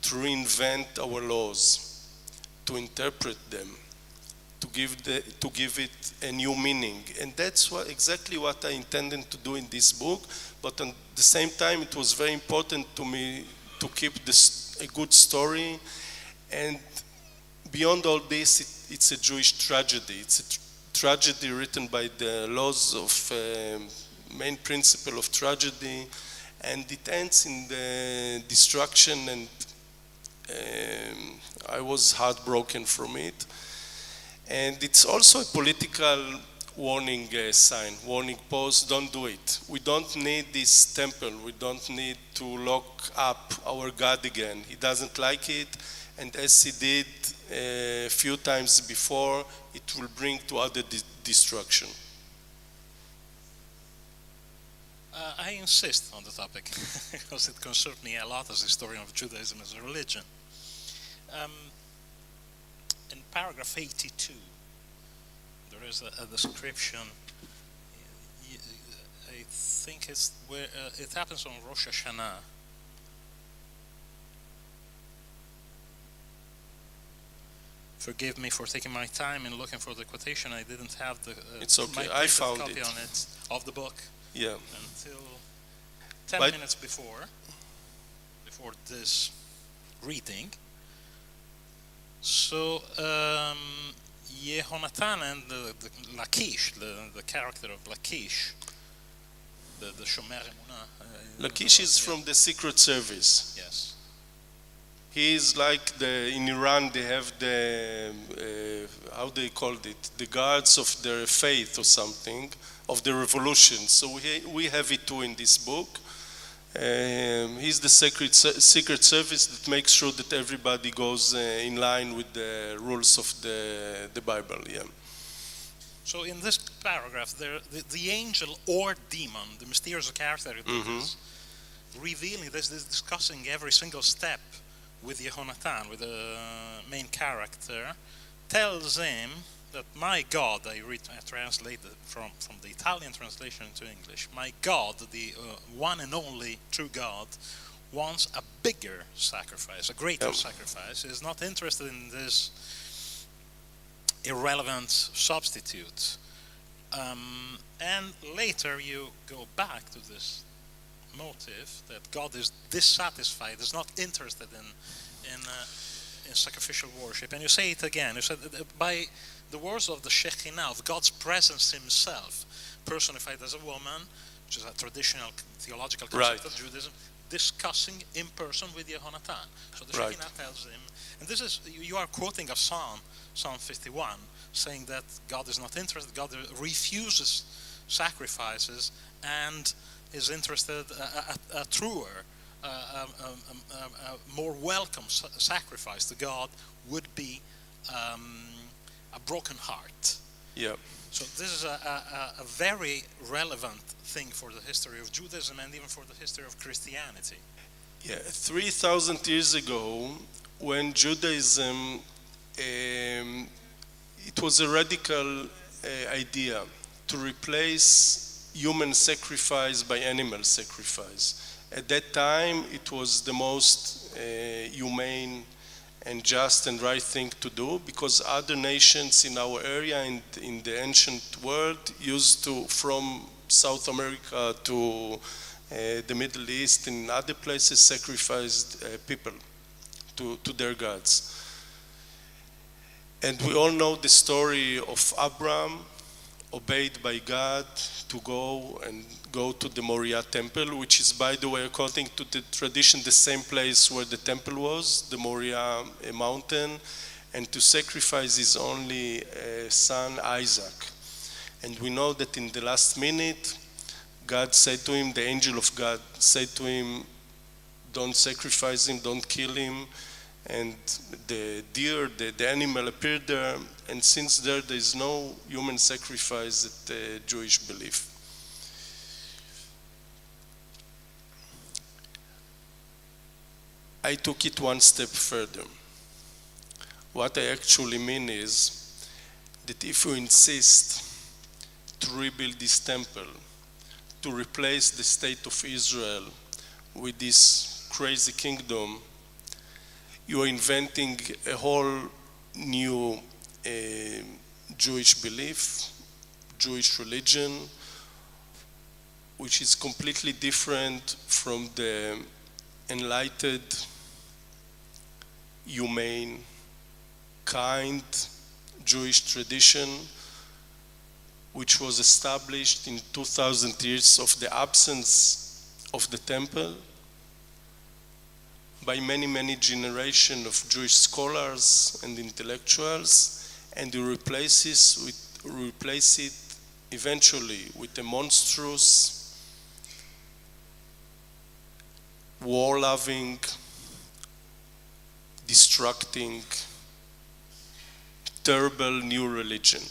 to reinvent our laws, to interpret them, to give it a new meaning. And that's exactly what I intended to do in this book. But at the same time, it was very important to me to keep a good story. And beyond all this, it's a Jewish tragedy. It's a tragedy written by the laws of main principle of tragedy. and it ends in the destruction, and I was heartbroken from it. And it's also a political warning sign, warning post, don't do it. We don't need this temple, we don't need to lock up our God again. He doesn't like it, and as he did a few times before, it will bring to other destruction. I insist on the topic because it concerns me a lot as a historian of Judaism as a religion. In paragraph 82, there is a description. I think it's where it happens on Rosh Hashanah. Forgive me for taking my time in looking for the quotation. I didn't have the It's okay. my I printed found copy it on it of the book Yeah. until 10 But- minutes before this reading. So Yehonatan and the Lachish, the character of Lachish, the Shomer Emunah. Lachish is from the Secret Service. Yes. He is like in Iran they have the, how they called it, the guards of their faith or something, of the revolution. So we have it too in this book. He's the Secret Service that makes sure that everybody goes in line with the rules of the Bible. Yeah. So in this paragraph, the angel or demon, the mysterious character, is revealing this, discussing every single step with Yehonatan, with the main character, tells him that my God, I translated from the Italian translation into English, my God, the one and only true God, wants a bigger sacrifice, a greater sacrifice. He is not interested in this irrelevant substitute. And later you go back to this motive that God is dissatisfied, is not interested in sacrificial worship. And you say it again. You said by the words of the Shekhinah, of God's presence himself, personified as a woman, which is a traditional theological concept of Judaism, discussing in person with Yehonatan. So the Shekhinah tells him, and this is, you are quoting a Psalm 51, saying that God is not interested, God refuses sacrifices and is interested, a truer, a more welcome sacrifice to God would be a broken heart. Yeah. So this is a very relevant thing for the history of Judaism and even for the history of Christianity. Yeah, 3,000 years ago, when Judaism, it was a radical idea to replace human sacrifice by animal sacrifice. At that time, it was the most humane and just and right thing to do, because other nations in our area and in the ancient world used to, from South America to the Middle East and other places, sacrificed people to their gods. And we all know the story of Abraham, obeyed by God to go to the Moriah temple, which is, by the way, according to the tradition, the same place where the temple was, the Moriah mountain, and to sacrifice his only son, Isaac. And we know that in the last minute, God said to him, the angel of God said to him, don't sacrifice him, don't kill him. And the deer, the animal appeared there, and since there is no human sacrifice at the Jewish belief. I took it one step further. What I actually mean is that if you insist to rebuild this temple, to replace the state of Israel with this crazy kingdom, you are inventing a whole new Jewish belief, Jewish religion, which is completely different from the enlightened, humane, kind Jewish tradition, which was established in 2,000 years of the absence of the temple by many, many generations of Jewish scholars and intellectuals, and you replace it eventually with a monstrous, war-loving, destructing, terrible new religion,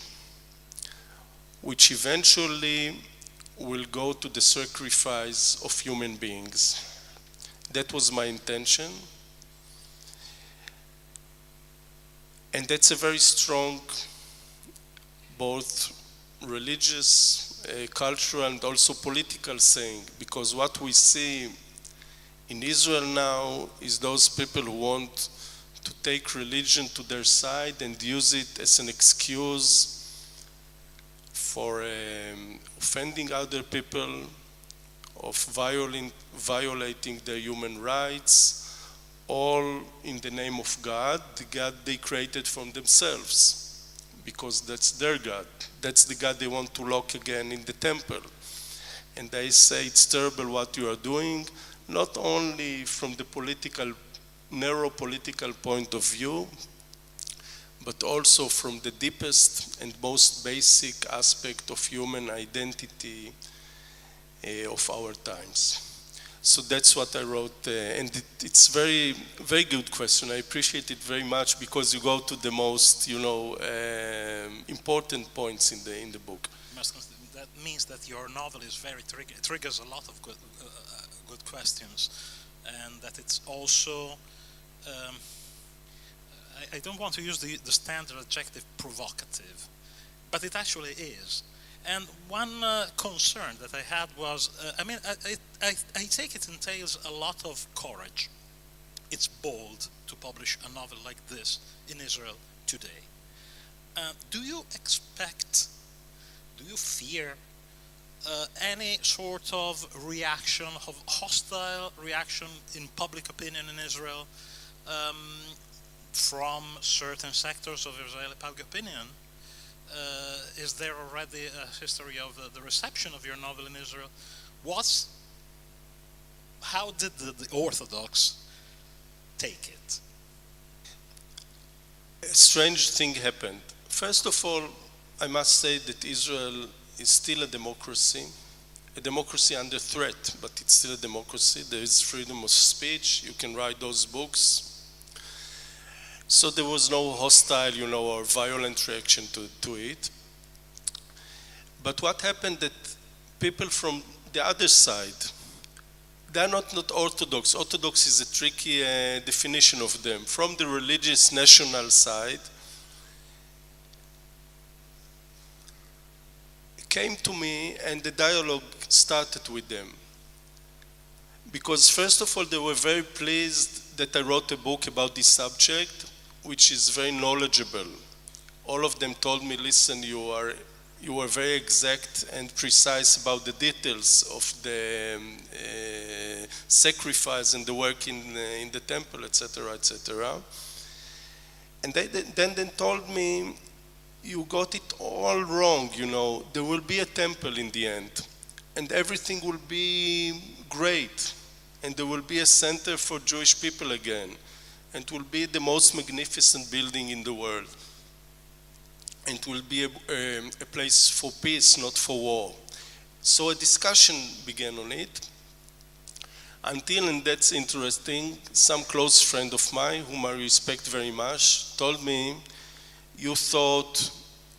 which eventually will go to the sacrifice of human beings. That was my intention. And that's a very strong, both religious, cultural, and also political saying, because what we see in Israel now is those people who want to take religion to their side and use it as an excuse for offending other people, of violating their human rights, all in the name of God, the God they created from themselves, because that's their God. That's the God they want to lock again in the temple. And they say it's terrible what you are doing, not only from the narrow political point of view, but also from the deepest and most basic aspect of human identity of our times. So that's what I wrote, and it's very, very good question. I appreciate it very much because you go to the most, important points in the book. That means that your novel is very triggers a lot of good questions, and that it's also. I don't want to use the standard adjective provocative, but it actually is. And one concern that I had was, I take it entails a lot of courage. It's bold to publish a novel like this in Israel today. Do you fear any sort of reaction, of hostile reaction in public opinion in Israel from certain sectors of Israeli public opinion? Is there already a history of the reception of your novel in Israel? How did the Orthodox take it? A strange thing happened. First of all, I must say that Israel is still a democracy under threat, but it's still a democracy. There is freedom of speech. You can write those books. So there was no hostile, or violent reaction to it. But what happened that people from the other side, they're not Orthodox. Orthodox is a tricky definition of them. From the religious national side, came to me and the dialogue started with them. Because first of all, they were very pleased that I wrote a book about this subject, which is very knowledgeable. All of them told me, listen, you are very exact and precise about the details of the sacrifice and the work in the temple, etc., etc. And they then told me, you got it all wrong, there will be a temple in the end, and everything will be great, and there will be a center for Jewish people again. And it will be the most magnificent building in the world. And it will be a place for peace, not for war. So a discussion began on it. Until, and that's interesting, some close friend of mine, whom I respect very much, told me, you thought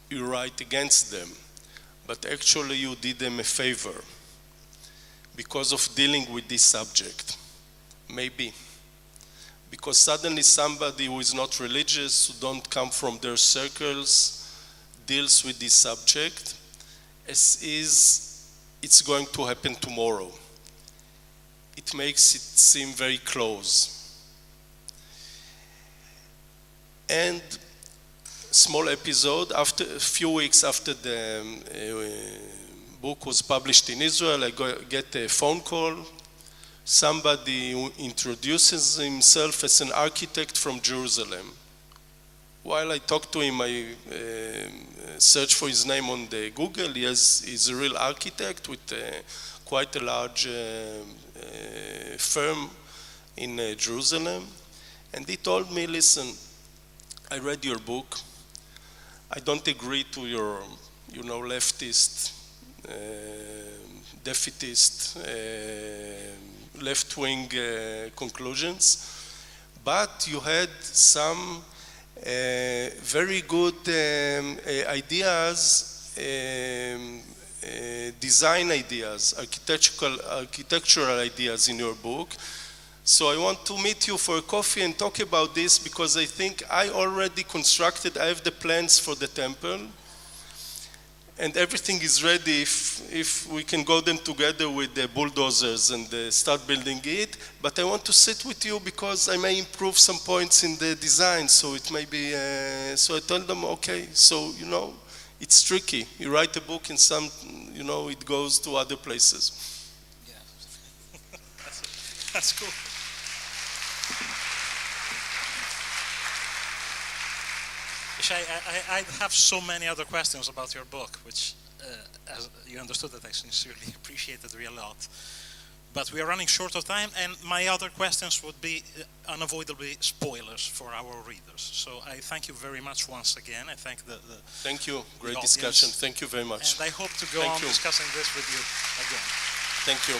you write against them, but actually you did them a favor because of dealing with this subject. Maybe. Because suddenly somebody who is not religious, who don't come from their circles, deals with this subject as is it's going to happen tomorrow. It makes it seem very close. And small episode, after a few weeks after the book was published in Israel, I get a phone call. Somebody who introduces himself as an architect from Jerusalem. While I talk to him, I search for his name on the Google. He's a real architect with quite a large firm in Jerusalem, and he told me, listen, I read your book. I don't agree to your, leftist, defeatist, left-wing conclusions, but you had some very good ideas, design ideas, architectural ideas in your book. So I want to meet you for a coffee and talk about this, because I think I already constructed, I have the plans for the temple, and everything is ready if we can go then together with the bulldozers and start building it. But I want to sit with you because I may improve some points in the design, so it may be, so I told them, okay, so, it's tricky. You write a book and some, it goes to other places. Yeah, that's cool. I have so many other questions about your book, which, as you understood, that I sincerely appreciated really a lot. But we are running short of time, and my other questions would be unavoidably spoilers for our readers. So I thank you very much once again. I thank the Thank you. Great audience. discussion. Thank you very much. And I hope to go on discussing this with you again. Thank you.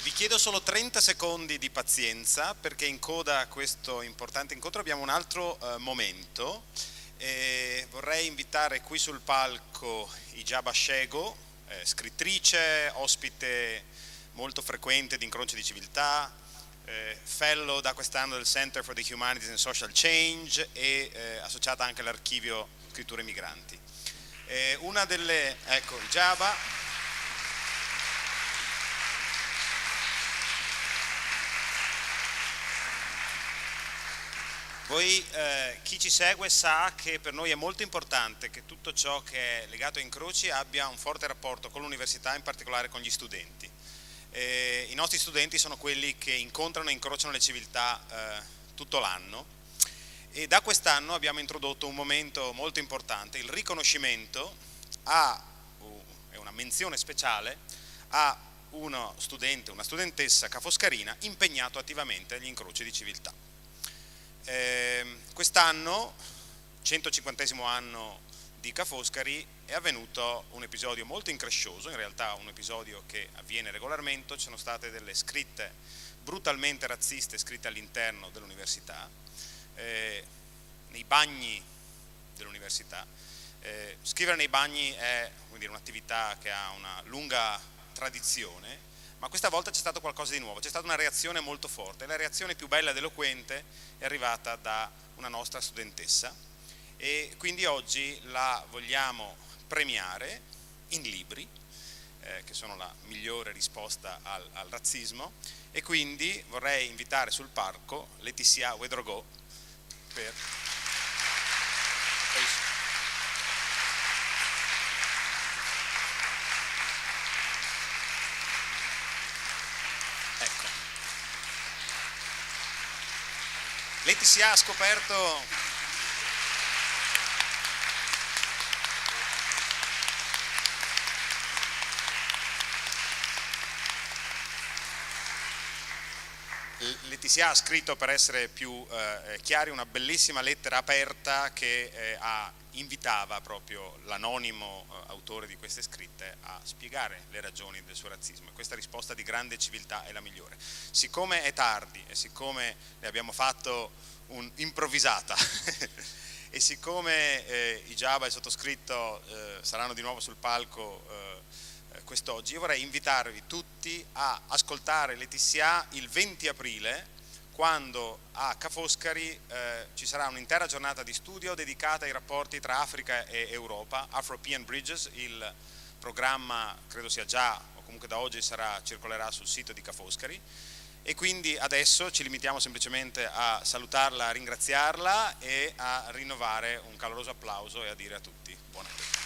Vi chiedo solo 30 secondi di pazienza, perché in coda a questo importante incontro abbiamo un altro momento. Vorrei invitare qui sul palco Ijaba Shego, scrittrice, ospite molto frequente di Incroci di Civiltà, fellow da quest'anno del Center for the Humanities and Social Change e associata anche all'archivio Scritture Migranti. Una delle, ecco, Ijaba. Voi, chi ci segue sa che per noi è molto importante che tutto ciò che è legato a Incroci abbia un forte rapporto con l'università, in particolare con gli studenti. I nostri studenti sono quelli che incontrano e incrociano le civiltà tutto l'anno, e da quest'anno abbiamo introdotto un momento molto importante, il riconoscimento è una menzione speciale a uno studente, una studentessa cafoscarina impegnato attivamente agli incroci di civiltà. Quest'anno, 150° anno di Ca' Foscari, è avvenuto un episodio molto increscioso, in realtà un episodio che avviene regolarmente. Ci sono state delle scritte brutalmente razziste scritte all'interno dell'università, nei bagni dell'università. Scrivere nei bagni è un'attività che ha una lunga tradizione, ma questa volta c'è stato qualcosa di nuovo, c'è stata una reazione molto forte. La reazione più bella ed eloquente è arrivata da una nostra studentessa, e quindi oggi la vogliamo premiare in libri, che sono la migliore risposta al razzismo, e quindi vorrei invitare sul palco Laetitia Ouedraogo per... Ecco. Laetitia ha scoperto... Laetitia ha scritto, per essere più chiari, una bellissima lettera aperta che invitava proprio l'anonimo autore di queste scritte a spiegare le ragioni del suo razzismo, e questa risposta di grande civiltà è la migliore. Siccome è tardi e siccome ne abbiamo fatto un'improvvisata e siccome Ijaba e il sottoscritto saranno di nuovo sul palco quest'oggi, io vorrei invitarvi tutti a ascoltare Laetitia il 20 aprile, quando a Ca' Foscari ci sarà un'intera giornata di studio dedicata ai rapporti tra Africa e Europa, Afro-European Bridges. Il programma credo sia già, o comunque da oggi circolerà sul sito di Ca' Foscari, e quindi adesso ci limitiamo semplicemente a salutarla, a ringraziarla e a rinnovare un caloroso applauso e a dire a tutti buon appetito.